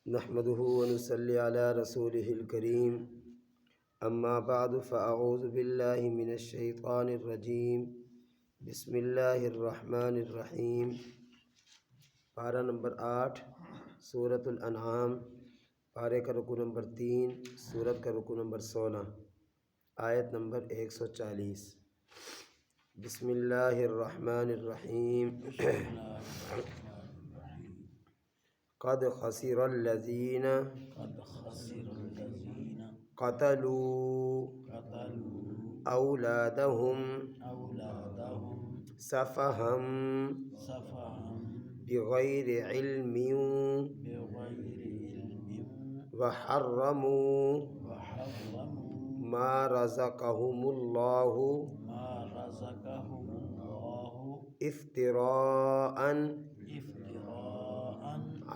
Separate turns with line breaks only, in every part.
نحمده ونصلي على رسوله الكريم اما بعد فاعوذ بالله من الشیطان الرجیم بسم اللہ الرحمن الرحیم۔ پارہ نمبر 8 سورۃ الانعام، پارے کا رکوع نمبر 3، سورت کا رکوع نمبر 16، آیت نمبر 140۔ بسم اللہ الرحمن الرحیم۔ قد خسر الذین قتلوا اولادہم سفہا بغیر علم وحرموا ما رزقہم اللہ افتراء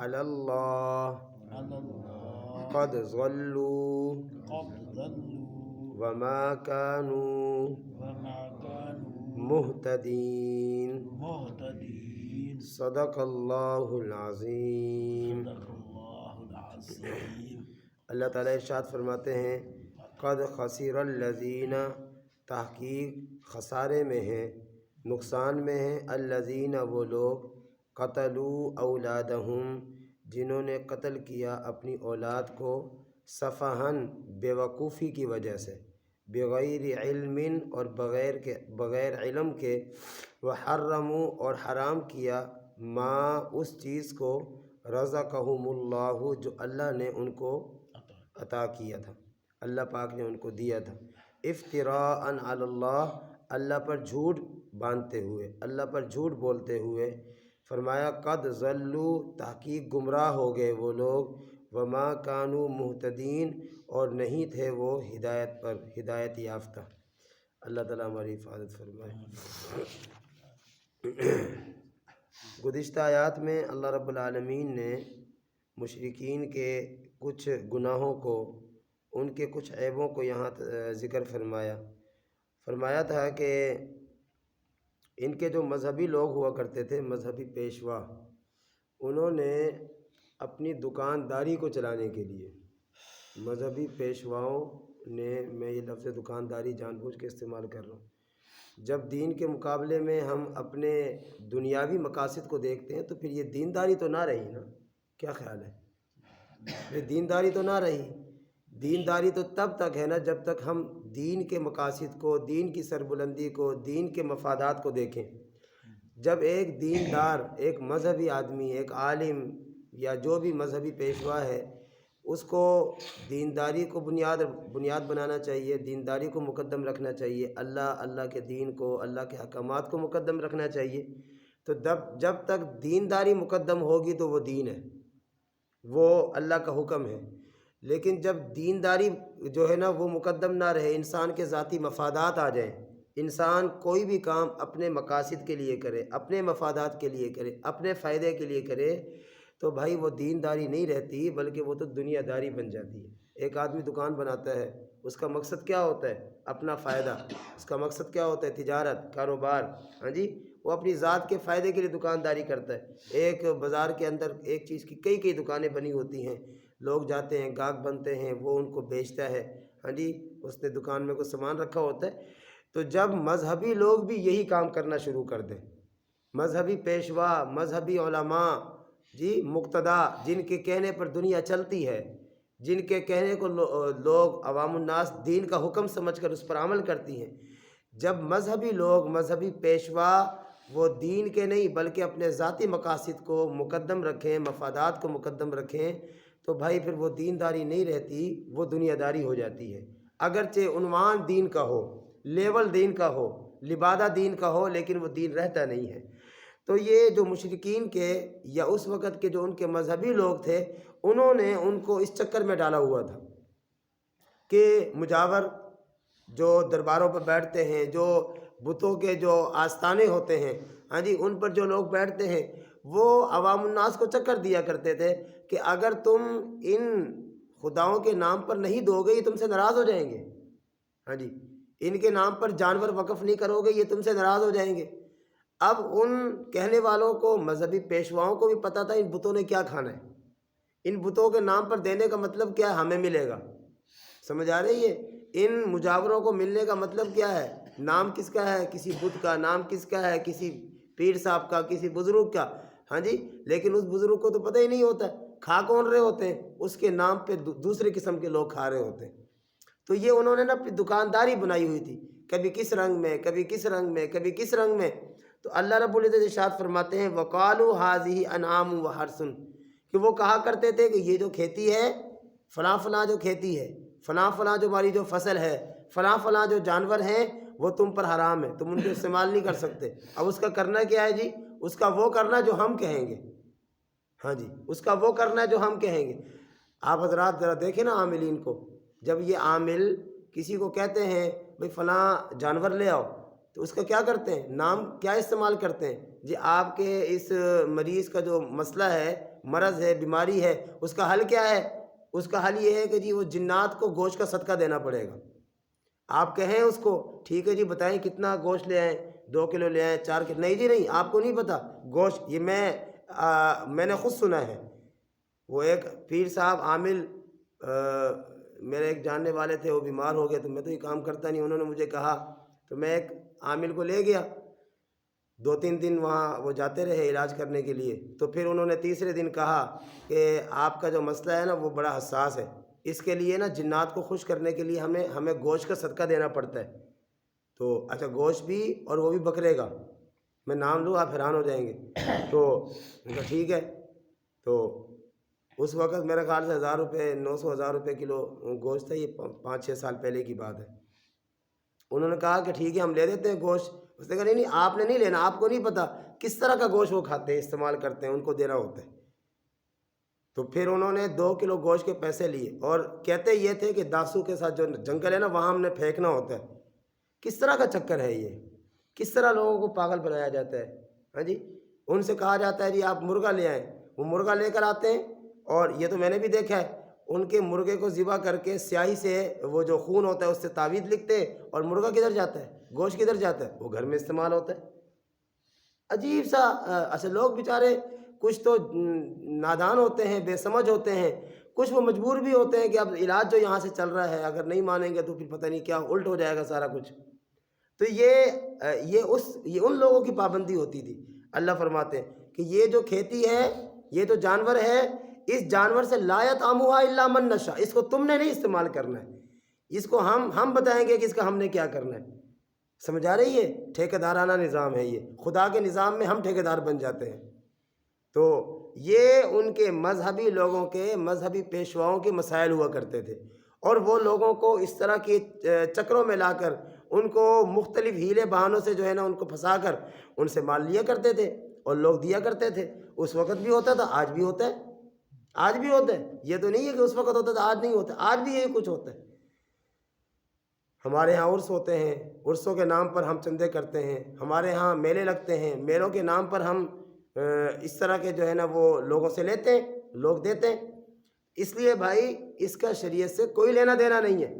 علی اللہ قد ضلوا وما كانوا مہتدین۔ صدق اللہ العظیم۔ اللہ تعالیٰ ارشاد فرماتے ہیں قد خسر الذین، تحقیق خسارے میں ہیں، نقصان میں ہیں، الذین وہ لوگ، قتلوا اولادہم جنہوں نے قتل کیا اپنی اولاد کو، سفہاً بے وقوفی کی وجہ سے، بغیر علم اور بغیر علم کے، وحرموا اور حرام کیا، ما اس چیز کو، رزقہم اللہ جو اللہ نے ان کو عطا کیا تھا، اللہ پاک نے ان کو دیا تھا، افتراء علی اللہ اللہ پر جھوٹ باندھتے ہوئے، اللہ پر جھوٹ بولتے ہوئے۔ فرمایا قد ضلوا تحقیق گمراہ ہو گئے وہ لوگ، وما کانوا مہتدین اور نہیں تھے وہ ہدایت پر، ہدایت یافتہ۔ اللہ تعالیٰ ہماری حفاظت فرمائے۔ گزشتہ آیات میں اللہ رب العالمین نے مشرکین کے کچھ گناہوں کو، ان کے کچھ عیبوں کو یہاں ذکر فرمایا تھا کہ ان کے جو مذہبی لوگ ہوا کرتے تھے، مذہبی پیشوا، انہوں نے اپنی دکانداری کو چلانے کے لیے، مذہبی پیشواؤں نے، میں یہ لفظ دکانداری جان بوجھ کے استعمال کر رہا ہوں، جب دین کے مقابلے میں ہم اپنے دنیاوی مقاصد کو دیکھتے ہیں تو پھر یہ دینداری تو نہ رہی نا، کیا خیال ہے؟ یہ دینداری تو نہ رہی۔ دینداری تو تب تک ہے نا جب تک ہم دین کے مقاصد کو، دین کی سربلندی کو، دین کے مفادات کو دیکھیں۔ جب ایک دیندار، ایک مذہبی آدمی، ایک عالم یا جو بھی مذہبی پیشوا ہے، اس کو دینداری کو بنیاد بنانا چاہیے، دینداری کو مقدم رکھنا چاہیے، اللہ کے دین کو، اللہ کے احکامات کو مقدم رکھنا چاہیے، تو جب تک دینداری مقدم ہوگی تو وہ دین ہے، وہ اللہ کا حکم ہے۔ لیکن جب دینداری جو ہے نا وہ مقدم نہ رہے، انسان کے ذاتی مفادات آ جائیں، انسان کوئی بھی کام اپنے مقاصد کے لیے کرے، اپنے مفادات کے لیے کرے، اپنے فائدے کے لیے کرے، تو بھائی وہ دینداری نہیں رہتی بلکہ وہ تو دنیا داری بن جاتی ہے۔ ایک آدمی دکان بناتا ہے، اس کا مقصد کیا ہوتا ہے؟ اپنا فائدہ۔ اس کا مقصد کیا ہوتا ہے؟ تجارت، کاروبار، ہاں جی، وہ اپنی ذات کے فائدے کے لیے دکانداری کرتا ہے۔ ایک بازار کے اندر ایک چیز کی کئی دکانیں بنی ہوتی ہیں، لوگ جاتے ہیں، گاہک بنتے ہیں، وہ ان کو بیچتا ہے، ہاں جی، اس نے دکان میں کوئی سامان رکھا ہوتا ہے۔ تو جب مذہبی لوگ بھی یہی کام کرنا شروع کر دیں، مذہبی پیشوا، مذہبی علماء، جی، مقتدا، جن کے کہنے پر دنیا چلتی ہے، جن کے کہنے کو لوگ عوام الناس دین کا حکم سمجھ کر اس پر عمل کرتی ہیں، جب مذہبی لوگ، مذہبی پیشوا وہ دین کے نہیں بلکہ اپنے ذاتی مقاصد کو مقدم رکھیں، مفادات کو مقدم رکھیں، تو بھائی پھر وہ دینداری نہیں رہتی، وہ دنیا داری ہو جاتی ہے۔ اگرچہ عنوان دین کا ہو، لیول دین کا ہو، لبادہ دین کا ہو، لیکن وہ دین رہتا نہیں ہے۔ تو یہ جو مشرکین کے یا اس وقت کے جو ان کے مذہبی لوگ تھے، انہوں نے ان کو اس چکر میں ڈالا ہوا تھا کہ مجاور جو درباروں پر بیٹھتے ہیں، جو بتوں کے جو آستانے ہوتے ہیں، ہاں جی، ان پر جو لوگ بیٹھتے ہیں، وہ عوام الناس کو چکر دیا کرتے تھے کہ اگر تم ان خداؤں کے نام پر نہیں دو گے یہ تم سے ناراض ہو جائیں گے، ہاں جی، ان کے نام پر جانور وقف نہیں کرو گے یہ تم سے ناراض ہو جائیں گے۔ اب ان کہنے والوں کو، مذہبی پیشواؤں کو بھی پتہ تھا ان بتوں نے کیا کھانا ہے، ان بتوں کے نام پر دینے کا مطلب کیا ہے، ہمیں ملے گا، سمجھ آ رہی ہے؟ ان مجاوروں کو ملنے کا مطلب کیا ہے، نام کس کا ہے، کسی بت کا، نام کس کا ہے، کسی پیر صاحب کا، کسی بزرگ کا، ہاں جی، لیکن اس بزرگ کو تو پتہ ہی نہیں ہوتا ہے کھا کون رہے ہوتے ہیں، اس کے نام پہ دوسرے قسم کے لوگ کھا رہے ہوتے ہیں۔ تو یہ انہوں نے نا اپنی دکانداری بنائی ہوئی تھی، کبھی کس رنگ میں، کبھی کس رنگ میں، کبھی کس رنگ میں۔ تو اللہ رب العزت ارشاد فرماتے ہیں وَقَالُوا هَٰذِهِ أَنْعَامٌ وَحَرْثٌ، کہ وہ کہا کرتے تھے کہ یہ جو کھیتی ہے، فلاں فلاں جو کھیتی ہے، فلاں فلاں جو ہماری جو فصل ہے، فلاں فلاں جو جانور ہیں، وہ تم پر حرام ہے، تم ان کو استعمال نہیں کر سکتے۔ اب اس کا کرنا کیا ہے جی؟ اس کا وہ کرنا جو ہم کہیں گے، ہاں جی، اس کا وہ کرنا ہے جو ہم کہیں گے۔ آپ حضرات ذرا دیکھیں نا عاملین کو، جب یہ عامل کسی کو کہتے ہیں بھئی فلاں جانور لے آؤ، تو اس کا کیا کرتے ہیں، نام کیا استعمال کرتے ہیں جی؟ آپ کے اس مریض کا جو مسئلہ ہے، مرض ہے، بیماری ہے، اس کا حل کیا ہے؟ اس کا حل یہ ہے کہ جی وہ جنات کو گوشت کا صدقہ دینا پڑے گا۔ آپ کہیں اس کو ٹھیک ہے جی بتائیں کتنا گوشت لے آئیں، 2 کلو لے آئیں، 4 کلو، نہیں جی نہیں، آپ کو نہیں پتہ گوشت، یہ میں نے خود سنا ہے۔ وہ ایک پیر صاحب عامل، میرے ایک جاننے والے تھے، وہ بیمار ہو گئے، تو میں تو یہ کام کرتا نہیں، انہوں نے مجھے کہا، تو میں ایک عامل کو لے گیا، 2-3 دن وہاں وہ جاتے رہے علاج کرنے کے لیے۔ تو پھر انہوں نے تیسرے دن کہا کہ آپ کا جو مسئلہ ہے نا وہ بڑا حساس ہے، اس کے لیے نا جنات کو خوش کرنے کے لیے ہمیں گوشت کا صدقہ دینا پڑتا ہے۔ تو اچھا گوشت بھی، اور وہ بھی بکرے کا، میں نام لوں آپ حیران ہو جائیں گے۔ تو ٹھیک ہے، تو اس وقت میرے خیال سے 1000 روپے، 900 1000 روپے کلو گوشت تھا، یہ 5-6 سال پہلے کی بات ہے۔ انہوں نے کہا کہ ٹھیک ہے ہم لے دیتے ہیں گوشت۔ اس نے کہا نہیں نہیں، آپ نے نہیں لینا، آپ کو نہیں پتہ کس طرح کا گوشت وہ کھاتے ہیں، استعمال کرتے ہیں، ان کو دینا ہوتا ہے۔ تو پھر انہوں نے 2 کلو گوشت کے پیسے لیے، اور کہتے یہ تھے کہ داسو کے ساتھ جو جنگل ہے نا وہاں ہم نے پھینکنا ہوتا ہے۔ کس طرح کا چکر ہے یہ؟ کس طرح لوگوں کو پاگل بنایا جاتا ہے؟ ہاں جی، ان سے کہا جاتا ہے جی آپ مرغا لے آئیں، وہ مرغا لے کر آتے ہیں، اور یہ تو میں نے بھی دیکھا ہے، ان کے مرغے کو ذبح کر کے سیاہی سے وہ جو خون ہوتا ہے اس سے تعویذ لکھتے ہیں، اور مرغا کدھر جاتا ہے، گوشت کدھر جاتا ہے، وہ گھر میں استعمال ہوتا ہے۔ عجیب سا اچھا لوگ بیچارے کچھ تو نادان ہوتے ہیں، بے سمجھ ہوتے ہیں، کچھ وہ مجبور بھی ہوتے ہیں کہ اب علاج جو یہاں سے چل رہا ہے اگر نہیں مانیں گے تو پھر پتہ نہیں کیا الٹ ہو جائے گا سارا کچھ۔ تو یہ ان لوگوں کی پابندی ہوتی تھی۔ اللہ فرماتے ہیں کہ یہ جو کھیتی ہے، یہ تو جانور ہے، اس جانور سے لا یطعمھا الا من نشاء، اس کو تم نے نہیں استعمال کرنا ہے، اس کو ہم بتائیں گے کہ اس کا ہم نے کیا کرنا ہے۔ سمجھ آ رہی ہے؟ ٹھیکیدارانہ نظام ہے یہ، خدا کے نظام میں ہم ٹھیکیدار بن جاتے ہیں۔ تو یہ ان کے مذہبی لوگوں کے، مذہبی پیشواؤں کے مسائل ہوا کرتے تھے، اور وہ لوگوں کو اس طرح کے چکروں میں لا کر ان کو مختلف ہیلے بہانوں سے جو ہے نا ان کو پھنسا کر ان سے مال لیا کرتے تھے، اور لوگ دیا کرتے تھے۔ اس وقت بھی ہوتا تھا، آج بھی ہوتا ہے، آج بھی ہوتا ہے، یہ تو نہیں ہے کہ اس وقت ہوتا تھا آج نہیں ہوتا، آج بھی یہی کچھ ہوتا ہے۔ ہمارے ہاں عرس ہوتے ہیں، عرسوں کے نام پر ہم چندے کرتے ہیں، ہمارے ہاں میلے لگتے ہیں، میلوں کے نام پر ہم اس طرح کے جو ہے نا وہ لوگوں سے لیتے ہیں، لوگ دیتے ہیں۔ اس لیے بھائی اس کا شریعت سے کوئی لینا دینا نہیں ہے،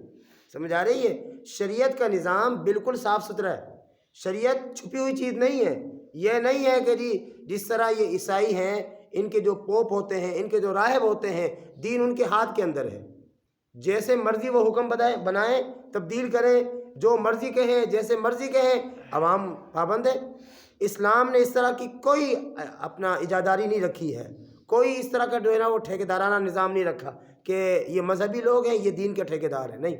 سمجھ آ رہی ہے؟ شریعت کا نظام بالکل صاف ستھرا ہے، شریعت چھپی ہوئی چیز نہیں ہے۔ یہ نہیں ہے کہ جی جس طرح یہ عیسائی ہیں، ان کے جو پوپ ہوتے ہیں، ان کے جو راہب ہوتے ہیں، دین ان کے ہاتھ کے اندر ہے، جیسے مرضی وہ حکم بنائیں، تبدیل کریں، جو مرضی کہیں، جیسے مرضی کہیں، عوام پابند ہے۔ اسلام نے اس طرح کی کوئی اپنا اجاداری نہیں رکھی ہے، کوئی اس طرح کا جو ہے نا وہ ٹھیکیدارانہ نظام نہیں رکھا کہ یہ مذہبی لوگ ہیں، یہ دین کے ٹھیکیدار ہیں، نہیں۔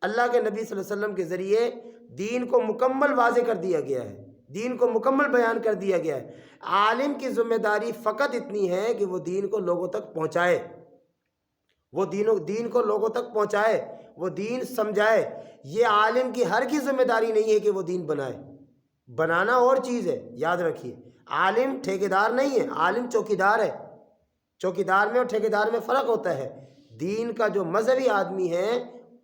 اللہ کے نبی صلی اللہ علیہ وسلم کے ذریعے دین کو مکمل واضح کر دیا گیا ہے، دین کو مکمل بیان کر دیا گیا ہے۔ عالم کی ذمہ داری فقط اتنی ہے کہ وہ دین کو لوگوں تک پہنچائے، وہ دین کو لوگوں تک پہنچائے، وہ دین سمجھائے۔ یہ عالم کی ہر کی ذمہ داری نہیں ہے کہ وہ دین بنائے، بنانا اور چیز ہے، یاد رکھیے۔ عالم ٹھیکیدار نہیں ہے، عالم چوکیدار ہے۔ چوکیدار میں اور ٹھیکیدار میں فرق ہوتا ہے۔ دین کا جو مذہبی آدمی ہے،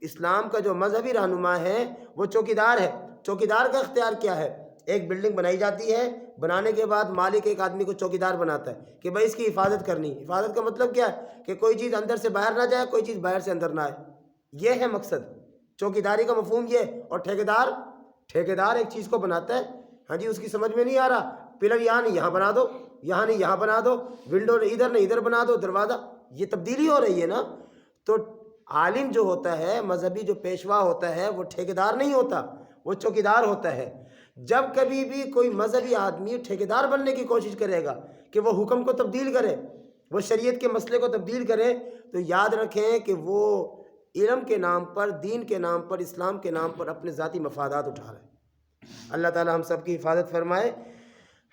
اسلام کا جو مذہبی رہنما ہے، وہ چوکیدار ہے۔ چوکیدار کا اختیار کیا ہے؟ ایک بلڈنگ بنائی جاتی ہے، بنانے کے بعد مالک ایک آدمی کو چوکیدار بناتا ہے کہ بھائی اس کی حفاظت کرنی۔ حفاظت کا مطلب کیا ہے؟ کہ کوئی چیز اندر سے باہر نہ جائے، کوئی چیز باہر سے اندر نہ آئے، یہ ہے مقصد۔ چوکیداری کا مفہوم یہ۔ اور ٹھیکیدار ایک چیز کو بناتا ہے ہاں جی، اس کی سمجھ میں نہیں آ رہا، پلر یہاں نہیں یہاں بنا دو، یہاں نہیں یہاں بنا دو، ونڈو ادھر نہیں ادھر بنا دو، دروازہ، یہ تبدیلی ہو رہی ہے نا۔ تو عالم جو ہوتا ہے، مذہبی جو پیشوا ہوتا ہے، وہ ٹھیکیدار نہیں ہوتا، وہ چوکیدار ہوتا ہے۔ جب کبھی بھی کوئی مذہبی آدمی ٹھیکیدار بننے کی کوشش کرے گا کہ وہ حکم کو تبدیل کرے، وہ شریعت کے مسئلے کو تبدیل کرے، تو یاد رکھیں کہ وہ علم کے نام پر، دین کے نام پر، اسلام کے نام پر اپنے ذاتی مفادات اٹھا رہے ہیں۔ اللہ تعالی ہم سب کی حفاظت فرمائے،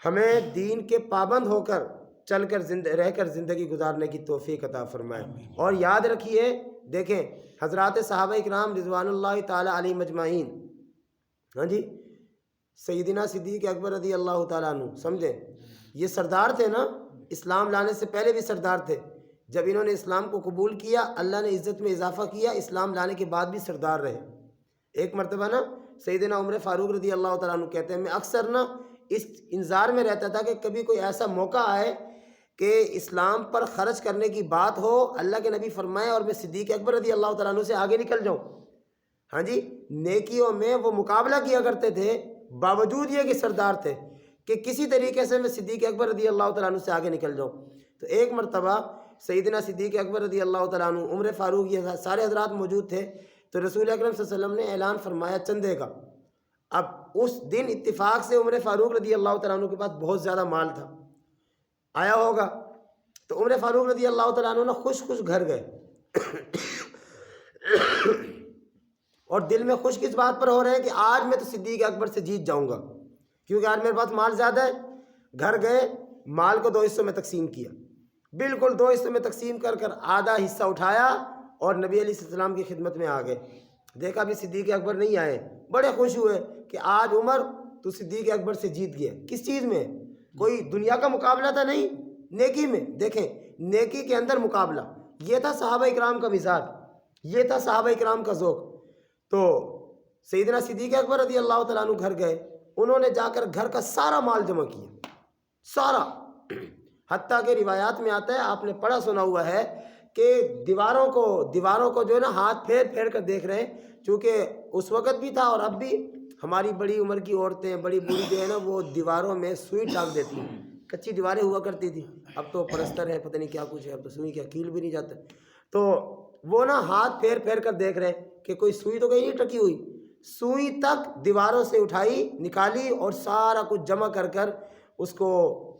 ہمیں دین کے پابند ہو کر چل کر رہ کر زندگی گزارنے کی توفیق عطا فرمائے۔ اور یاد رکھیے، دیکھیں حضرات صحابہ اکرام رضوان اللہ تعالی علیہ مجمعین، ہاں جی، سیدنا صدیق اکبر رضی اللہ تعالیٰ عنہ، سمجھیں یہ سردار تھے نا، اسلام لانے سے پہلے بھی سردار تھے۔ جب انہوں نے اسلام کو قبول کیا، اللہ نے عزت میں اضافہ کیا، اسلام لانے کے بعد بھی سردار رہے۔ ایک مرتبہ نا سیدنا عمر فاروق رضی اللہ تعالیٰ عنہ کہتے ہیں، میں اکثر نا اس انتظار میں رہتا تھا کہ کبھی کوئی ایسا موقع آئے کہ اسلام پر خرچ کرنے کی بات ہو، اللہ کے نبی فرمائے اور میں صدیق اکبر رضی اللہ تعالیٰ عنہ سے آگے نکل جاؤں۔ ہاں جی، نیکیوں میں وہ مقابلہ کیا کرتے تھے، باوجود یہ کہ سردار تھے، کہ کسی طریقے سے میں صدیق اکبر رضی اللہ تعالیٰ عنہ سے آگے نکل جاؤں۔ تو ایک مرتبہ سیدنا صدیق اکبر رضی اللہ تعالیٰ عنہ، عمر فاروق، یہ سارے حضرات موجود تھے، تو رسول اکرم صلی اللہ علیہ وسلم نے اعلان فرمایا چندے کا۔ اب اس دن اتفاق سے عمر فاروق رضی اللہ تعالیٰ عنہ کے پاس بہت زیادہ مال تھا، آیا ہوگا، تو عمر فاروق رضی اللہ تعالیٰ عنہ خوش گھر گئے اور دل میں خوش کس بات پر ہو رہے ہیں کہ آج میں تو صدیق اکبر سے جیت جاؤں گا، کیونکہ آج میرے پاس مال زیادہ ہے۔ گھر گئے، مال کو 2 حصوں میں تقسیم کیا، بالکل 2 حصوں میں تقسیم کر آدھا حصہ اٹھایا اور نبی علیہ السلام کی خدمت میں آ گئے۔ دیکھا بھی صدیق اکبر نہیں آئے، بڑے خوش ہوئے کہ آج عمر تو صدیق اکبر سے جیت گیا۔ کس چیز میں؟ کوئی دنیا کا مقابلہ تھا نہیں، نیکی میں۔ دیکھیں نیکی کے اندر مقابلہ، یہ تھا صحابہ اکرام کا مزاج، یہ تھا صحابہ اکرام کا ذوق۔ تو سیدنا صدیق اکبر رضی اللہ تعالیٰ عنہ گھر گئے، انہوں نے جا کر گھر کا سارا مال جمع کیا، سارا، حتیٰ کہ روایات میں آتا ہے، آپ نے پڑھا سنا ہوا ہے کہ دیواروں کو جو ہے نا ہاتھ پھیر کر دیکھ رہے ہیں، چونکہ اس وقت بھی تھا اور اب بھی ہماری بڑی عمر کی عورتیں، بڑی بوڑھی جو ہے نا، وہ دیواروں میں سوئی ٹاک دیتی ہیں، کچی دیواریں ہوا کرتی تھی، اب تو پلستر ہے، پتہ نہیں کیا کچھ ہے، اب تو سوئی کیا کیل بھی نہیں جاتا۔ تو وہ نا ہاتھ پھیر کر دیکھ رہے ہیں کہ کوئی سوئی تو کہیں نہیں ٹکی ہوئی، سوئی تک دیواروں سے اٹھائی، نکالی اور سارا کچھ جمع کر اس کو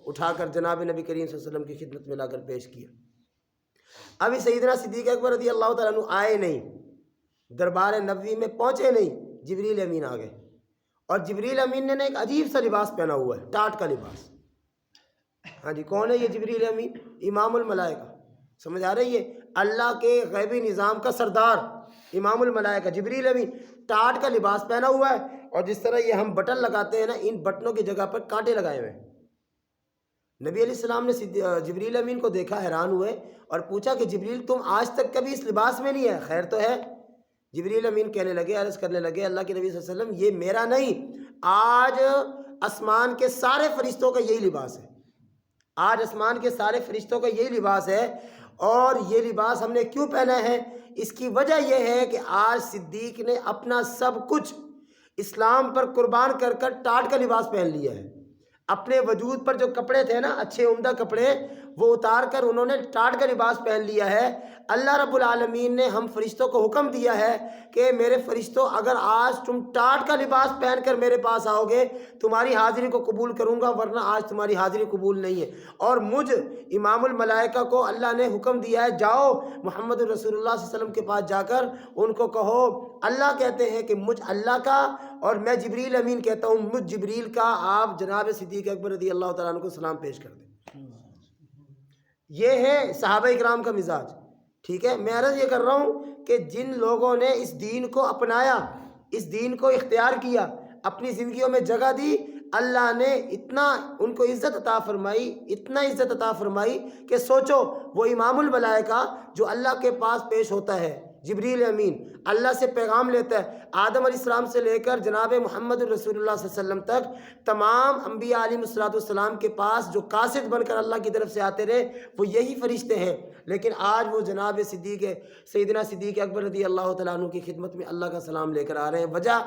اٹھا کر جناب نبی کریم صلی اللہ علیہ وسلم کی خدمت میں لا کر پیش کیا۔ ابھی سیدنا صدیق اکبر رضی اللہ تعالیٰ عنہ آئے نہیں، دربار نبوی میں پہنچے نہیں، جبریل امین آ گئے، اور جبریل امین نے ایک عجیب سا لباس پہنا ہوا ہے، ٹاٹ کا لباس۔ ہاں جی، کون ہے یہ جبریل امین؟ امام الملائکہ، سمجھ آ رہی ہے؟ اللہ کے غیبی نظام کا سردار امام الملائکہ جبریل امین، ٹاٹ کا لباس پہنا ہوا ہے، اور جس طرح یہ ہم بٹن لگاتے ہیں نا، ان بٹنوں کی جگہ پر کانٹے لگائے ہوئے ہیں۔ نبی علیہ السلام نے جبریل امین کو دیکھا، حیران ہوئے اور پوچھا کہ جبریل تم آج تک کبھی اس لباس میں نہیں ہے، خیر تو ہے؟ جبریل امین کہنے لگے، عرض کرنے لگے، اللہ کے نبی صلی اللہ علیہ وسلم، یہ میرا نہیں، آج آسمان کے سارے فرشتوں کا یہی لباس ہے، آج آسمان کے سارے فرشتوں کا یہی لباس ہے۔ اور یہ لباس ہم نے کیوں پہنا ہے؟ اس کی وجہ یہ ہے کہ آج صدیق نے اپنا سب کچھ اسلام پر قربان کر ٹاٹ کا لباس پہن لیا ہے۔ اپنے وجود پر جو کپڑے تھے نا، اچھے عمدہ کپڑے، وہ اتار کر انہوں نے ٹاٹ کا لباس پہن لیا ہے۔ اللہ رب العالمین نے ہم فرشتوں کو حکم دیا ہے کہ میرے فرشتوں، اگر آج تم ٹاٹ کا لباس پہن کر میرے پاس آؤ گے، تمہاری حاضری کو قبول کروں گا، ورنہ آج تمہاری حاضری قبول نہیں ہے۔ اور مجھ امام الملائکہ کو اللہ نے حکم دیا ہے، جاؤ محمد رسول اللہ صلی اللہ علیہ وسلم کے پاس جا کر ان کو کہو، اللہ کہتے ہیں کہ مجھ اللہ کا، اور میں جبریل امین کہتا ہوں مجھ جبریل کا، آپ جناب صدیق اکبر رضی اللہ تعالیٰ عنہ کو سلام پیش کر دیں۔ یہ ہے صحابہ اکرام کا مزاج، ٹھیک ہے؟ میں عرض یہ کر رہا ہوں کہ جن لوگوں نے اس دین کو اپنایا، اس دین کو اختیار کیا، اپنی زندگیوں میں جگہ دی، اللہ نے اتنا ان کو عزت عطا فرمائی، اتنا عزت عطا فرمائی کہ سوچو، وہ امام الملائکہ جو اللہ کے پاس پیش ہوتا ہے، جبریل امین اللہ سے پیغام لیتا ہے، آدم علیہ السلام سے لے کر جناب محمد رسول اللہ صلی اللہ علیہ وسلم تک تمام انبیاء علیہ السلام کے پاس جو قاصد بن کر اللہ کی طرف سے آتے رہے وہ یہی فرشتے ہیں، لیکن آج وہ جناب سیدنا صدیق اکبر رضی اللہ تعالیٰ عنہ کی خدمت میں اللہ کا سلام لے کر آ رہے ہیں۔ وجہ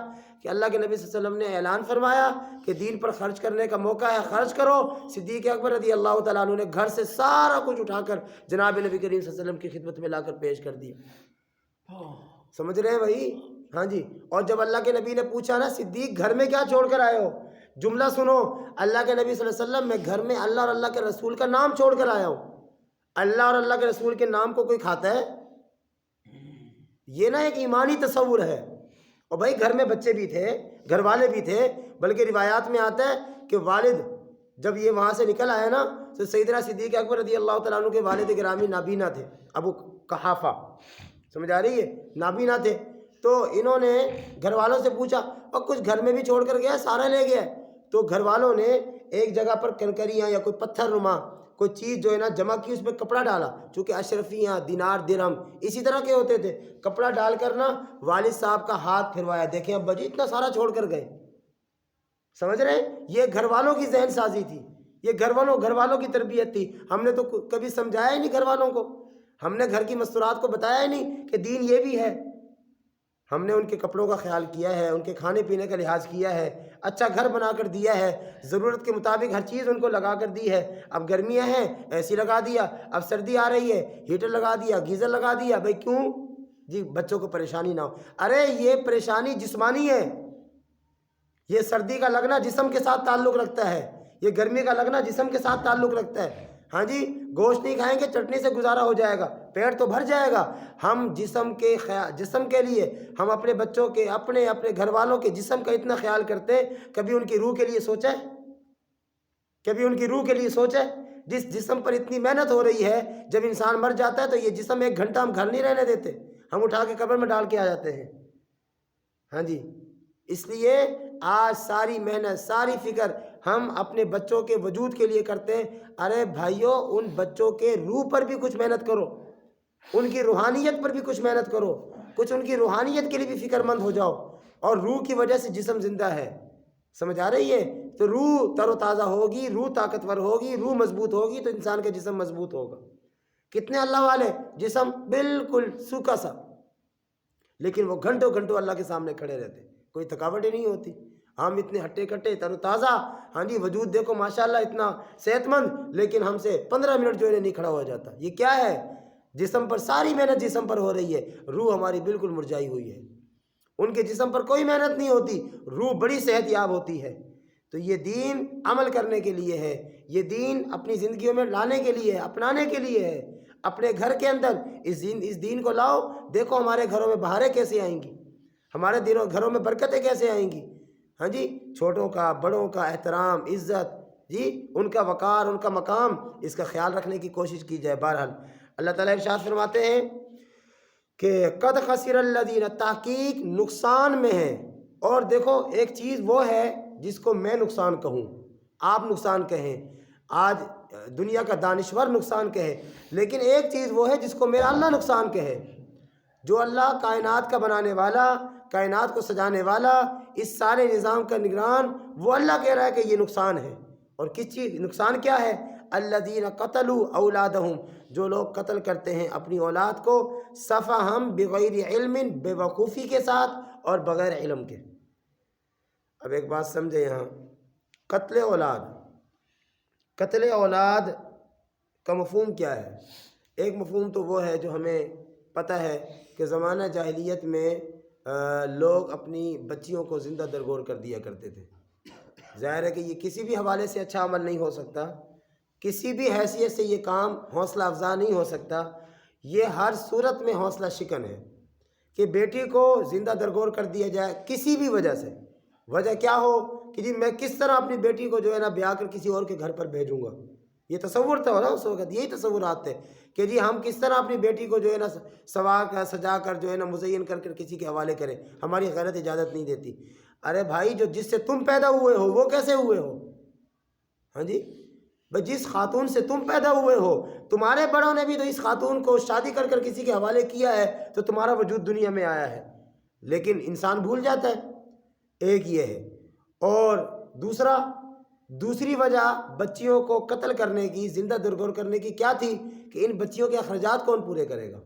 کہ اللہ کے نبی صلی اللہ علیہ وسلم نے اعلان فرمایا کہ دین پر خرچ کرنے کا موقع ہے، خرچ کرو۔ صدیق اکبر رضی اللہ تعالیٰ عنہ نے گھر سے سارا کچھ اٹھا کر جناب نبی کریم صلی اللہ علیہ وسلم کی خدمت میں لا کر پیش کر دیا۔ سمجھ رہے ہیں بھائی؟ ہاں جی۔ اور جب اللہ کے نبی نے پوچھا نا صدیق گھر میں کیا چھوڑ کر آئے ہو، جملہ سنو، اللہ کے نبی صلی اللہ علیہ وسلم میں گھر میں اللہ اور اللہ کے رسول کا نام چھوڑ کر آیا ہوں۔ اللہ اور اللہ کے رسول کے نام کو کوئی کھاتا ہے؟ یہ نا ایک ایمانی تصور ہے۔ اور بھائی گھر میں بچے بھی تھے، گھر والے بھی تھے، بلکہ روایات میں آتا ہے کہ والد جب یہ وہاں سے نکل آیا نا تو سیدنا صدیق اکبر رضی اللہ تعالیٰ عنہ کے والد گرامی نابینا تھے، ابو قحافہ، سمجھ آ رہی ہے، نابینا تھے۔ تو انہوں نے گھر والوں سے پوچھا اور کچھ گھر میں بھی چھوڑ کر گیا، سارا لے گیا۔ تو گھر والوں نے ایک جگہ پر کنکریاں یا کوئی پتھر نما کوئی چیز جو ہے نا جمع کی، اس میں کپڑا ڈالا، چونکہ اشرفیاں دینار درہم اسی طرح کے ہوتے تھے، کپڑا ڈال کر نا والد صاحب کا ہاتھ پھروایا، دیکھیں ابا جی اتنا سارا چھوڑ کر گئے۔ سمجھ رہے ہیں؟ یہ گھر والوں کی ذہن سازی تھی، یہ گھر والوں کی تربیت تھی۔ ہم نے تو کبھی سمجھایا ہی نہیں گھر والوں کو، ہم نے گھر کی مستورات کو بتایا ہی نہیں کہ دین یہ بھی ہے۔ ہم نے ان کے کپڑوں کا خیال کیا ہے، ان کے کھانے پینے کا لحاظ کیا ہے، اچھا گھر بنا کر دیا ہے، ضرورت کے مطابق ہر چیز ان کو لگا کر دی ہے۔ اب گرمیاں ہیں اے سی لگا دیا، اب سردی آ رہی ہے ہیٹر لگا دیا، گیزر لگا دیا۔ بھائی کیوں جی؟ بچوں کو پریشانی نہ ہو۔ ارے یہ پریشانی جسمانی ہے، یہ سردی کا لگنا جسم کے ساتھ تعلق رکھتا ہے، یہ گرمی کا لگنا جسم کے ساتھ تعلق رکھتا ہے۔ ہاں جی، گوشت نہیں کھائیں گے چٹنی سے گزارا ہو جائے گا، پیٹ تو بھر جائے گا۔ ہم جسم کے لیے، ہم اپنے بچوں کے، اپنے گھر والوں کے جسم کا اتنا خیال کرتے ہیں، کبھی ان کی روح کے لیے سوچا ہے؟ کبھی ان کی روح کے لیے سوچا ہے؟ جس جسم پر اتنی محنت ہو رہی ہے، جب انسان مر جاتا ہے تو یہ جسم ایک گھنٹہ ہم گھر نہیں رہنے دیتے، ہم اٹھا کے قبر میں ڈال کے آ جاتے ہیں۔ ہاں جی، اس لیے آج ساری محنت، ساری فکر ہم اپنے بچوں کے وجود کے لیے کرتے ہیں۔ ارے بھائیوں، ان بچوں کے روح پر بھی کچھ محنت کرو، ان کی روحانیت پر بھی کچھ محنت کرو، کچھ ان کی روحانیت کے لیے بھی فکر مند ہو جاؤ۔ اور روح کی وجہ سے جسم زندہ ہے، سمجھ آ رہی ہے؟ تو روح تر و تازہ ہوگی، روح طاقتور ہوگی، روح مضبوط ہوگی تو انسان کا جسم مضبوط ہوگا۔ کتنے اللہ والے جسم بالکل سوکھا سا، لیکن وہ گھنٹوں گھنٹوں اللہ کے سامنے کھڑے رہتے، کوئی تھکاوٹ ہی نہیں ہوتی۔ ہم اتنے ہٹے کٹے تر و تازہ، ہاں جی، وجود دیکھو ماشاءاللہ اتنا صحت مند، لیکن ہم سے 15 منٹ جو ہے نہیں کھڑا ہو جاتا۔ یہ کیا ہے؟ جسم پر ساری محنت جسم پر ہو رہی ہے، روح ہماری بالکل مرجائی ہوئی ہے۔ ان کے جسم پر کوئی محنت نہیں ہوتی، روح بڑی صحت یاب ہوتی ہے۔ تو یہ دین عمل کرنے کے لیے ہے، یہ دین اپنی زندگیوں میں لانے کے لیے ہے، اپنانے کے لیے ہے۔ اپنے گھر کے اندر اس دین کو لاؤ، دیکھو ہمارے گھروں میں بہاریں کیسے آئیں گی، ہمارے گھروں میں برکتیں کیسے آئیں گی۔ ہاں جی، چھوٹوں کا بڑوں کا احترام، عزت، جی ان کا وقار، ان کا مقام، اس کا خیال رکھنے کی کوشش کی جائے۔ بہرحال اللہ تعالیٰ ارشاد فرماتے ہیں کہ قد خسر الذین، تحقیق نقصان میں ہے۔ اور دیکھو ایک چیز وہ ہے جس کو میں نقصان کہوں، آپ نقصان کہیں، آج دنیا کا دانشور نقصان کہے، لیکن ایک چیز وہ ہے جس کو میرا اللہ نقصان کہے۔ جو اللہ کائنات کا بنانے والا، کائنات کو سجانے والا، اس سارے نظام کا نگران، وہ اللہ کہہ رہا ہے کہ یہ نقصان ہے۔ اور کس چیز نقصان کیا ہے؟ الذین قتلوا اولادہم، جو لوگ قتل کرتے ہیں اپنی اولاد کو، سفہم بغیر علم، بے وقوفی کے ساتھ اور بغیر علم کے۔ اب ایک بات سمجھے یہاں، قتل اولاد کا مفہوم کیا ہے؟ ایک مفہوم تو وہ ہے جو ہمیں پتہ ہے کہ زمانہ جاہلیت میں لوگ اپنی بچیوں کو زندہ درگور کر دیا کرتے تھے۔ ظاہر ہے کہ یہ کسی بھی حوالے سے اچھا عمل نہیں ہو سکتا، کسی بھی حیثیت سے یہ کام حوصلہ افزا نہیں ہو سکتا، یہ ہر صورت میں حوصلہ شکن ہے کہ بیٹی کو زندہ درگور کر دیا جائے کسی بھی وجہ سے۔ وجہ کیا ہو کہ جی میں کس طرح اپنی بیٹی کو جو ہے نا بیاہ کر کسی اور کے گھر پر بھیجوں گا، یہ تصور تھا نا اس وقت، یہی تصورات تھے کہ جی ہم کس طرح اپنی بیٹی کو جو ہے نا سجا کر جو ہے نا مزین کر کسی کے حوالے کریں، ہماری غیرت اجازت نہیں دیتی۔ ارے بھائی، جو جس سے تم پیدا ہوئے ہو وہ کیسے ہوئے ہو؟ ہاں جی، بھئی جس خاتون سے تم پیدا ہوئے ہو، تمہارے بڑوں نے بھی تو اس خاتون کو شادی کر کر کسی کے حوالے کیا ہے تو تمہارا وجود دنیا میں آیا ہے، لیکن انسان بھول جاتا ہے۔ ایک یہ ہے، اور دوسری وجہ بچیوں کو قتل کرنے کی، زندہ درگور کرنے کی کیا تھی کہ ان بچیوں کے اخراجات کون پورے کرے گا؟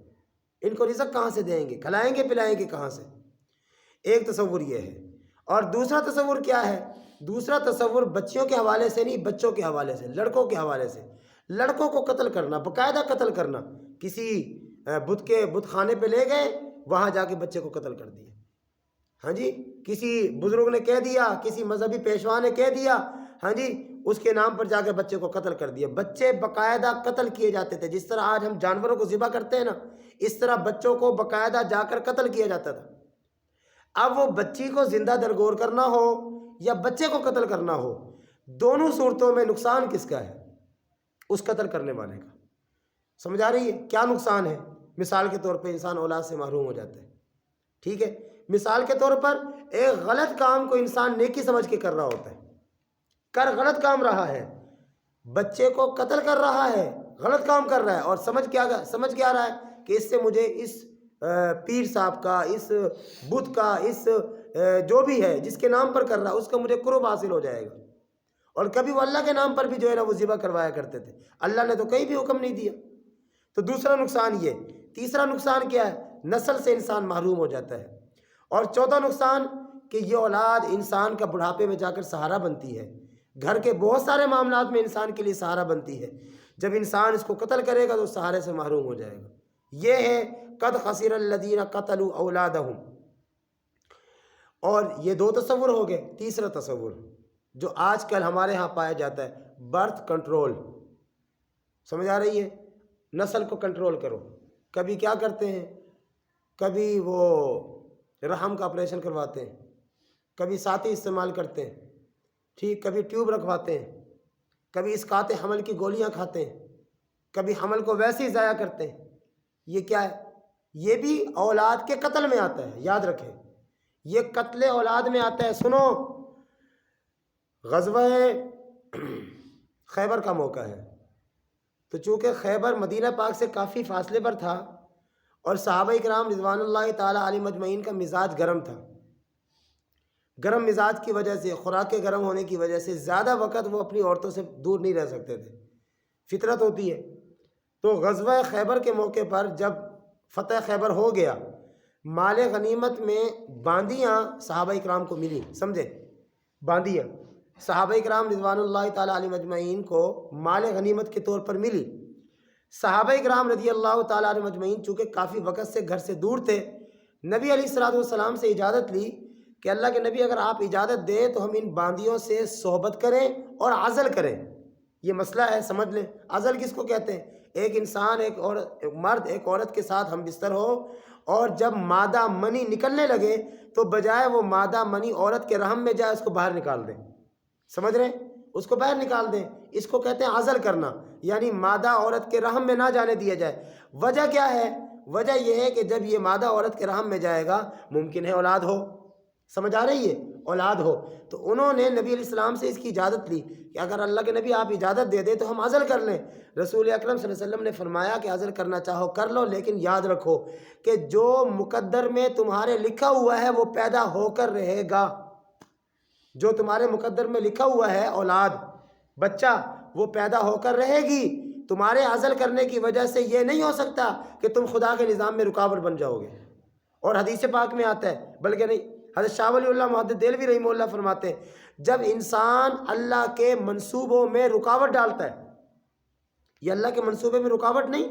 ان کو رزق کہاں سے دیں گے؟ کھلائیں گے پلائیں گے کہاں سے؟ ایک تصور یہ ہے۔ اور دوسرا تصور کیا ہے؟ دوسرا تصور بچیوں کے حوالے سے نہیں، بچوں کے حوالے سے، لڑکوں کے حوالے سے، لڑکوں کو قتل کرنا، باقاعدہ قتل کرنا۔ کسی بت خانے پہ لے گئے، وہاں جا کے بچے کو قتل کر دیا۔ ہاں جی، کسی بزرگ نے کہہ دیا، کسی مذہبی پیشوا نے کہہ دیا، ہاں جی، اس کے نام پر جا کے بچے کو قتل کر دیا۔ بچے باقاعدہ قتل کیے جاتے تھے، جس طرح آج ہم جانوروں کو ذبح کرتے ہیں نا، اس طرح بچوں کو باقاعدہ جا کر قتل کیا جاتا تھا۔ اب وہ بچی کو زندہ درگور کرنا ہو یا بچے کو قتل کرنا ہو، دونوں صورتوں میں نقصان کس کا ہے؟ اس قتل کرنے والے کا۔ سمجھ آ رہی ہے کیا نقصان ہے؟ مثال کے طور پہ انسان اولاد سے محروم ہو جاتا ہے، ٹھیک ہے؟ مثال کے طور پر ایک غلط کام کو انسان نیکی سمجھ کے کر رہا ہوتا ہے، غلط کام رہا ہے، بچے کو قتل کر رہا ہے، غلط کام کر رہا ہے، اور سمجھ کیا رہا ہے کہ اس سے مجھے اس پیر صاحب کا، اس بت کا، اس جو بھی ہے جس کے نام پر کر رہا ہے اس کا مجھے قرب حاصل ہو جائے گا۔ اور کبھی وہ اللہ کے نام پر بھی جو ہے نا وہ ذبح کروایا کرتے تھے، اللہ نے تو کہیں بھی حکم نہیں دیا۔ تو دوسرا نقصان یہ۔ تیسرا نقصان کیا ہے؟ نسل سے انسان محروم ہو جاتا ہے۔ اور چوتھا نقصان کہ یہ اولاد انسان کا بڑھاپے میں جا کر سہارا بنتی ہے، گھر کے بہت سارے معاملات میں انسان کے لیے سہارا بنتی ہے۔ جب انسان اس کو قتل کرے گا تو سہارے سے محروم ہو جائے گا۔ یہ ہے قد خسر الذین قتلوا اولادہم۔ اور یہ دو تصور ہو گئے۔ تیسرا تصور جو آج کل ہمارے ہاں پایا جاتا ہے، برتھ کنٹرول۔ سمجھ آ رہی ہے؟ نسل کو کنٹرول کرو۔ کبھی کیا کرتے ہیں، کبھی وہ رحم کا آپریشن کرواتے ہیں، کبھی ساتھی استعمال کرتے ہیں، ٹھیک، کبھی ٹیوب رکھواتے ہیں، کبھی اسقاط حمل کی گولیاں کھاتے ہیں، کبھی حمل کو ویسے ہی ضائع کرتے ہیں۔ یہ کیا ہے؟ یہ بھی اولاد کے قتل میں آتا ہے، یاد رکھیں، یہ قتل اولاد میں آتا ہے۔ سنو، غزوہ خیبر کا موقع ہے، تو چونکہ خیبر مدینہ پاک سے کافی فاصلے پر تھا اور صحابہ کرام رضوان اللہ تعالیٰ علیہم اجمعین کا مزاج گرم تھا، گرم مزاج کی وجہ سے، خوراک کے گرم ہونے کی وجہ سے زیادہ وقت وہ اپنی عورتوں سے دور نہیں رہ سکتے تھے، فطرت ہوتی ہے۔ تو غزوہ خیبر کے موقع پر جب فتح خیبر ہو گیا، مال غنیمت میں باندیاں صحابہ کرام کو ملی، سمجھے؟ باندیاں صحابہ کرام رضوان اللہ تعالیٰ علیہم اجمعین کو مال غنیمت کے طور پر ملی۔ صحابہ کرام رضی اللہ تعالیٰ عنہ مجمعین چونکہ کافی وقت سے گھر سے دور تھے، نبی علیہ الصلوۃ والسلام سے اجازت لی کہ اللہ کے نبی اگر آپ اجازت دیں تو ہم ان باندیوں سے صحبت کریں اور عزل کریں۔ یہ مسئلہ ہے، سمجھ لیں۔ عزل کس کو کہتے ہیں؟ ایک انسان، ایک مرد ایک عورت کے ساتھ ہم بستر ہو اور جب مادہ منی نکلنے لگے تو بجائے وہ مادہ منی عورت کے رحم میں جائے اس کو باہر نکال دیں، سمجھ رہے ہیں؟ اس کو باہر نکال دیں، اس کو کہتے ہیں عزل کرنا، یعنی مادہ عورت کے رحم میں نہ جانے دیا جائے۔ وجہ کیا ہے؟ وجہ یہ ہے کہ جب یہ مادہ عورت کے رحم میں جائے گا ممکن ہے اولاد ہو، سمجھ آ رہی ہے؟ اولاد ہو۔ تو انہوں نے نبی علیہ السلام سے اس کی اجازت لی کہ اگر اللہ کے نبی آپ اجازت دے دیں تو ہم عزل کر لیں۔ رسول اکرم صلی اللہ علیہ وسلم نے فرمایا کہ عزل کرنا چاہو کر لو، لیکن یاد رکھو کہ جو مقدر میں تمہارے لکھا ہوا ہے وہ پیدا ہو کر رہے گا۔ جو تمہارے مقدر میں لکھا ہوا ہے اولاد، بچہ، وہ پیدا ہو کر رہے گی۔ تمہارے عزل کرنے کی وجہ سے یہ نہیں ہو سکتا کہ تم خدا کے نظام میں رکاوٹ بن جاؤ گے۔ اور حدیث پاک میں آتا ہے، بلکہ نہیں، حضرت شاہ ولی اللہ محدث دہلوی رحمہ اللہ فرماتے ہیں جب انسان اللہ کے منصوبوں میں رکاوٹ ڈالتا ہے، یہ اللہ کے منصوبے میں رکاوٹ نہیں،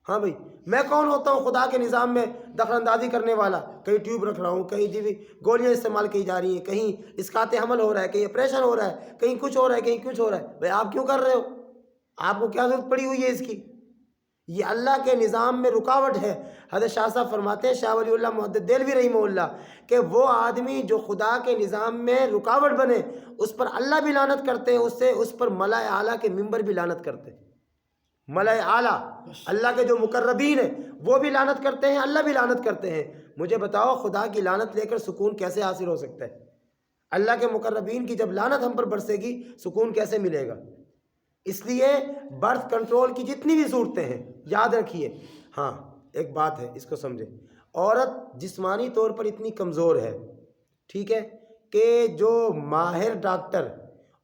ہاں بھائی میں کون ہوتا ہوں خدا کے نظام میں دخل اندازی کرنے والا؟ کہیں ٹیوب رکھ رہا ہوں، کہیں جی گولیاں استعمال کی جا رہی ہیں، کہیں اسقاط حمل ہو رہا ہے، کہیں آپریشن ہو رہا ہے، کہیں کچھ ہو رہا ہے، کہیں کچھ ہو رہا ہے۔ بھائی آپ کیوں کر رہے ہو؟ آپ کو کیا ضرورت پڑی ہوئی ہے اس کی؟ یہ اللہ کے نظام میں رکاوٹ ہے۔ حضرت شاہ صاحب فرماتے ہیں، شاہ ولی اللہ محدث دہلوی رحمہ اللہ، کہ وہ آدمی جو خدا کے نظام میں رکاوٹ بنے اس پر اللہ بھی لعنت کرتے ہیں، اس پر ملائے اعلیٰ کے ممبر بھی لعنت کرتے ہیں۔ ملائے اعلیٰ اللہ کے جو مقربین ہیں وہ بھی لعنت کرتے ہیں، اللہ بھی لعنت کرتے ہیں۔ مجھے بتاؤ خدا کی لعنت لے کر سکون کیسے حاصل ہو سکتا ہے؟ اللہ کے مقربین کی جب لعنت ہم پر برسے گی سکون کیسے ملے گا؟ اس لیے برتھ کنٹرول کی جتنی بھی صورتیں ہیں یاد رکھیے. ہاں ایک بات ہے، اس کو سمجھیں. عورت جسمانی طور پر اتنی کمزور ہے، ٹھیک ہے، کہ جو ماہر ڈاکٹر،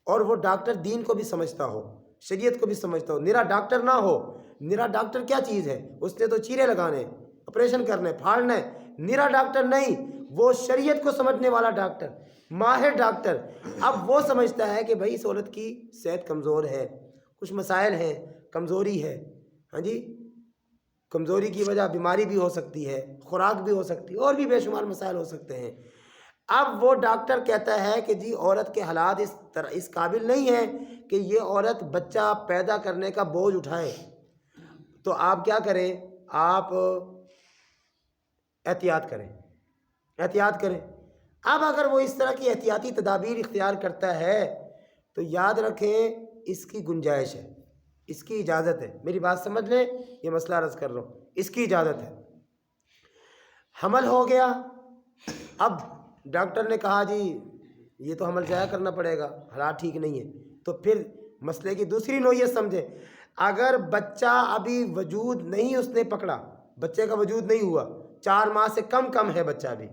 اور وہ ڈاکٹر دین کو بھی سمجھتا ہو، شریعت کو بھی سمجھتا ہو، نرا ڈاکٹر نہ ہو. نرا ڈاکٹر کیا چیز ہے؟ اس نے تو چیرے لگانے، آپریشن کرنے، پھاڑنا ہے. نرا ڈاکٹر نہیں، وہ شریعت کو سمجھنے والا ڈاکٹر، ماہر ڈاکٹر. اب وہ سمجھتا ہے کہ بھائی اس عورت کی صحت کمزور ہے، کچھ مسائل ہیں، کمزوری ہے. ہاں جی، کمزوری کی وجہ بیماری بھی ہو سکتی ہے، خوراک بھی ہو سکتی ہے، اور بھی بے شمار مسائل ہو سکتے ہیں. اب وہ ڈاکٹر کہتا ہے کہ جی عورت کے حالات اس قابل نہیں ہیں کہ یہ عورت بچہ پیدا کرنے کا بوجھ اٹھائے. تو آپ کیا کریں؟ آپ احتیاط کریں، احتیاط کریں. اب اگر وہ اس طرح کی احتیاطی تدابیر اختیار کرتا ہے تو یاد رکھیں اس کی گنجائش ہے، اس کی اجازت ہے. میری بات سمجھ لیں، یہ مسئلہ عرض کر رہا ہوں، اس کی اجازت ہے. حمل ہو گیا، اب ڈاکٹر نے کہا جی یہ تو حمل ضائع کرنا پڑے گا، حالات ٹھیک نہیں ہے. تو پھر مسئلے کی دوسری نوعیت سمجھیں. اگر بچہ ابھی وجود نہیں اس نے پکڑا، بچے کا وجود نہیں ہوا، 4 ماہ سے کم ہے بچہ، ابھی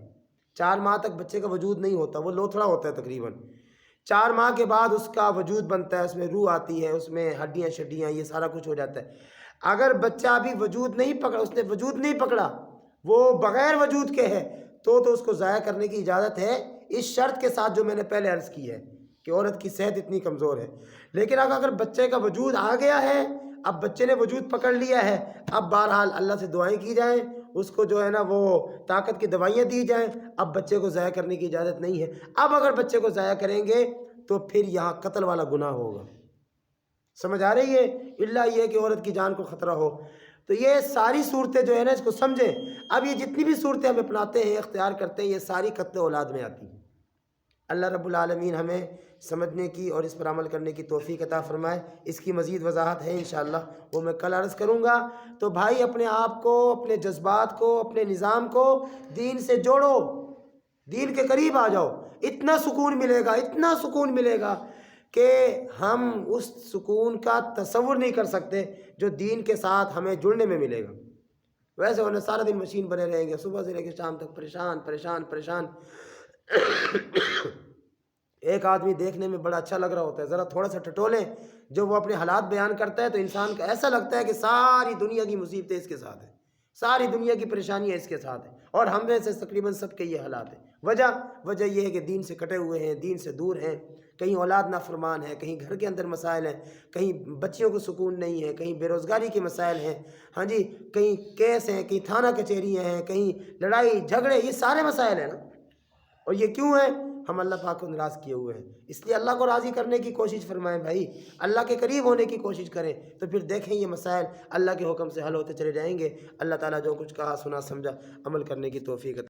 4 ماہ تک بچے کا وجود نہیں ہوتا، وہ لوتھڑا ہوتا ہے تقریباً. 4 ماہ کے بعد اس کا وجود بنتا ہے، اس میں روح آتی ہے، اس میں ہڈیاں شڈیاں یہ سارا کچھ ہو جاتا ہے. اگر بچہ ابھی وجود نہیں پکڑا، اس نے وجود نہیں پکڑا، وہ بغیر وجود کے ہے، تو اس کو ضائع کرنے کی اجازت ہے، اس شرط کے ساتھ جو میں نے پہلے عرض کی ہے کہ عورت کی صحت اتنی کمزور ہے. لیکن اگر بچے کا وجود آ گیا ہے، اب بچے نے وجود پکڑ لیا ہے، اب بہرحال اللہ سے دعائیں کی جائیں، اس کو جو ہے نا وہ طاقت کی دوائیاں دی جائیں. اب بچے کو ضائع کرنے کی اجازت نہیں ہے. اب اگر بچے کو ضائع کریں گے تو پھر یہاں قتل والا گناہ ہوگا. سمجھ آ رہی ہے؟ اللہ یہ کہ عورت کی جان کو خطرہ ہو. تو یہ ساری صورتیں جو ہے نا اس کو سمجھیں. اب یہ جتنی بھی صورتیں ہم اپناتے ہیں، اختیار کرتے ہیں، یہ ساری قتل اولاد میں آتی ہیں. اللہ رب العالمین ہمیں سمجھنے کی اور اس پر عمل کرنے کی توفیق عطا فرمائے. اس کی مزید وضاحت ہے انشاءاللہ، وہ میں کل عرض کروں گا. تو بھائی اپنے آپ کو، اپنے جذبات کو، اپنے نظام کو دین سے جوڑو، دین کے قریب آ جاؤ. اتنا سکون ملے گا، اتنا سکون ملے گا کہ ہم اس سکون کا تصور نہیں کر سکتے جو دین کے ساتھ ہمیں جڑنے میں ملے گا. ویسے انہیں سارا دن مشین بنے رہیں گے، صبح سے لے کے شام تک پریشان پریشان پریشان. ایک آدمی دیکھنے میں بڑا اچھا لگ رہا ہوتا ہے، ذرا تھوڑا سا ٹٹولیں جو وہ اپنے حالات بیان کرتا ہے تو انسان کو ایسا لگتا ہے کہ ساری دنیا کی مصیبتیں اس کے ساتھ ہیں، ساری دنیا کی پریشانیاں اس کے ساتھ ہیں. اور ہم میں سے تقریباً سب کے یہ حالات ہیں. وجہ یہ ہے کہ دین سے کٹے ہوئے ہیں، دین سے دور ہیں. کہیں اولاد نافرمان ہے، کہیں گھر کے اندر مسائل ہیں، کہیں بچیوں کو سکون نہیں ہے، کہیں بے روزگاری کے مسائل ہیں، ہاں جی، کہیں کیس ہیں، کہیں تھانہ کچہریاں ہیں، کہیں لڑائی جھگڑے، یہ سارے مسائل ہیں نا. اور یہ کیوں ہے؟ ہم اللہ پاک کو ناراض کیے ہوئے ہیں. اس لیے اللہ کو راضی کرنے کی کوشش فرمائیں بھائی، اللہ کے قریب ہونے کی کوشش کریں. تو پھر دیکھیں یہ مسائل اللہ کے حکم سے حل ہوتے چلے جائیں گے. اللہ تعالیٰ جو کچھ کہا سنا سمجھا عمل کرنے کی توفیق عطا